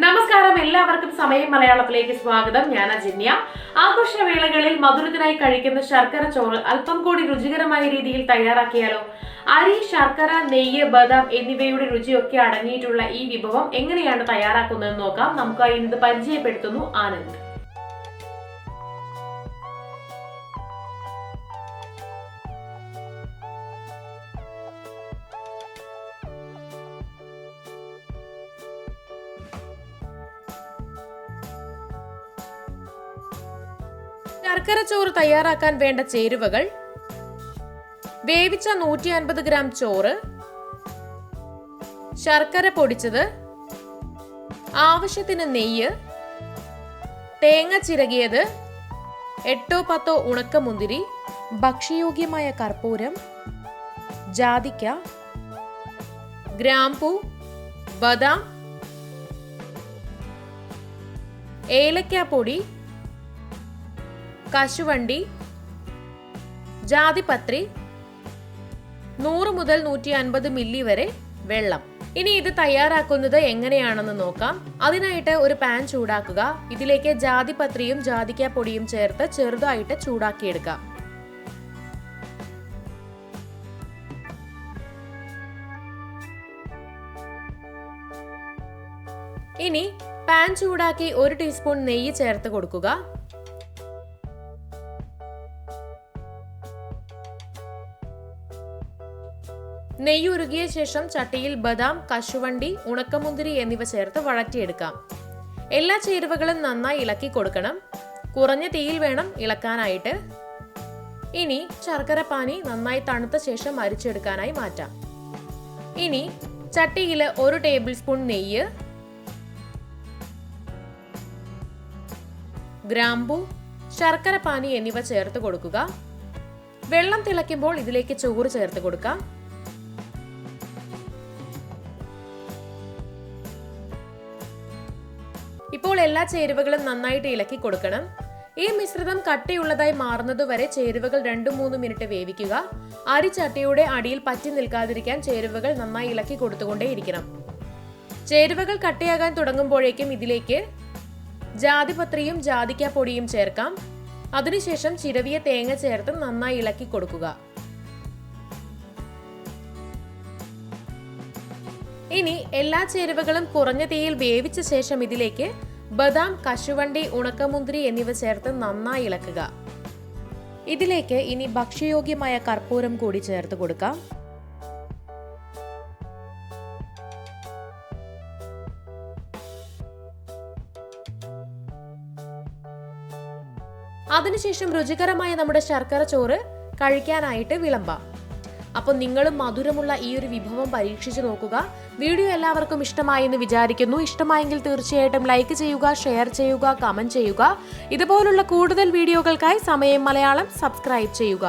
നമസ്കാരം, എല്ലാവർക്കും സമയം മലയാളത്തിലേക്ക് സ്വാഗതം. ഞാൻ അജിന്യ. ആഘോഷവേളകളിൽ മധുരത്തിനായി കഴിക്കുന്ന ശർക്കര ചോറ് അല്പം കൂടി രുചികരമായ രീതിയിൽ തയ്യാറാക്കിയാലോ? അരി, ശർക്കര, നെയ്യ്, ബദാം എന്നിവയുടെ രുചിയൊക്കെ അടങ്ങിയിട്ടുള്ള ഈ വിഭവം എങ്ങനെയാണ് തയ്യാറാക്കുന്നതെന്ന് നോക്കാം. നമുക്ക് ഇന്ന് പരിചയപ്പെടുത്തുന്നു ആനന്ദ്. ശർക്കര ചോറ് തയ്യാറാക്കാൻ വേണ്ട ചേരുവകൾ: വേവിച്ച 150 ഗ്രാം ചോറ്, ശർക്കര പൊടിച്ചത്, ആവശ്യത്തിന് നെയ്യ്, തേങ്ങ ചിരകിയത്, 8-10 ഉണക്കമുന്തിരി, ഭക്ഷ്യയോഗ്യമായ കർപ്പൂരം, ജാതിക്ക, ഗ്രാമ്പൂ, ബദാം, ഏലക്കാപ്പൊടി, കശുവണ്ടി, ജാതിപത്രി, 100 മുതൽ 150 മില്ലി വരെ വെള്ളം. ഇനി ഇത് തയ്യാറാക്കുന്നത് എങ്ങനെയാണെന്ന് നോക്കാം. അതിനായിട്ട് ഒരു പാൻ ചൂടാക്കുക. ഇതിലേക്ക് ജാതിപത്രിയും ജാതിക്കാപ്പൊടിയും ചേർത്ത് ചെറുതായിട്ട് ചൂടാക്കിയെടുക്കാം. ഇനി പാൻ ചൂടാക്കി 1 ടീസ്പൂൺ നെയ്യ് ചേർത്ത് കൊടുക്കുക. നെയ്യ് ഉരുകിയ ശേഷം ചട്ടിയിൽ ബദാം, കശുവണ്ടി, ഉണക്കമുന്തിരി എന്നിവ ചേർത്ത് വഴറ്റിയെടുക്കാം. എല്ലാ ചേരുവകളും നന്നായി ഇളക്കി കൊടുക്കണം. കുറഞ്ഞ തീയിൽ വേണം ഇളക്കാനായിട്ട്. ഇനി ശർക്കര പാനി നന്നായി തണുത്ത ശേഷം അരിച്ചെടുക്കാനായി മാറ്റാം. ഇനി ചട്ടിയിൽ 1 ടേബിൾ സ്പൂൺ നെയ്യ്, ഗ്രാമ്പൂ, ശർക്കര പാനി എന്നിവ ചേർത്ത് കൊടുക്കുക. വെള്ളം തിളയ്ക്കുമ്പോൾ ഇതിലേക്ക് ചോറ് ചേർത്ത് കൊടുക്കാം. ഇപ്പോൾ എല്ലാ ചേരുവകളും നന്നായിട്ട് ഇളക്കി കൊടുക്കണം. ഈ മിശ്രിതം കട്ടിയുള്ളതായി മാറുന്നതുവരെ ചേരുവകൾ 2-3 മിനിറ്റ് വേവിക്കുക. അരി ചട്ടിയുടെ അടിയിൽ പറ്റി നിൽക്കാതിരിക്കാൻ ചേരുവകൾ നന്നായി ഇളക്കി കൊടുത്തുകൊണ്ടേയിരിക്കണം. ചേരുവകൾ കട്ടിയാകാൻ തുടങ്ങുമ്പോഴേക്കും ഇതിലേക്ക് ജാതിപത്രിയും ജാതിക്കാപ്പൊടിയും ചേർക്കാം. അതിനുശേഷം ചിരവിയ തേങ്ങ ചേർത്ത് നന്നായി ഇളക്കി കൊടുക്കുക. ഇനി എല്ലാ ചേരുവകളും കുറഞ്ഞ തീയിൽ വേവിച്ച ശേഷം ഇതിലേക്ക് ബദാം, കശുവണ്ടി, ഉണക്കമുന്തിരി എന്നിവ ചേർത്ത് നന്നായി ഇളക്കുക. ഇതിലേക്ക് ഇനി ഭക്ഷ്യയോഗ്യമായ കർപ്പൂരം കൂടി ചേർത്ത് കൊടുക്കാം. അതിനുശേഷം രുചികരമായ നമ്മുടെ ശർക്കര ചോറ് കഴിക്കാനായിട്ട് വിളമ്പാം. അപ്പോൾ നിങ്ങളും മധുരമുള്ള ഈ ഒരു വിഭവം പരീക്ഷിച്ചു നോക്കുക. വീഡിയോ എല്ലാവർക്കും ഇഷ്ടമായി എന്ന് വിചാരിക്കുന്നു. ഇഷ്ടമായെങ്കിൽ തീർച്ചയായിട്ടും ലൈക്ക് ചെയ്യുക, ഷെയർ ചെയ്യുക, കമന്റ് ചെയ്യുക. ഇതുപോലുള്ള കൂടുതൽ വീഡിയോകൾക്കായി സമയം മലയാളം സബ്സ്ക്രൈബ് ചെയ്യുക.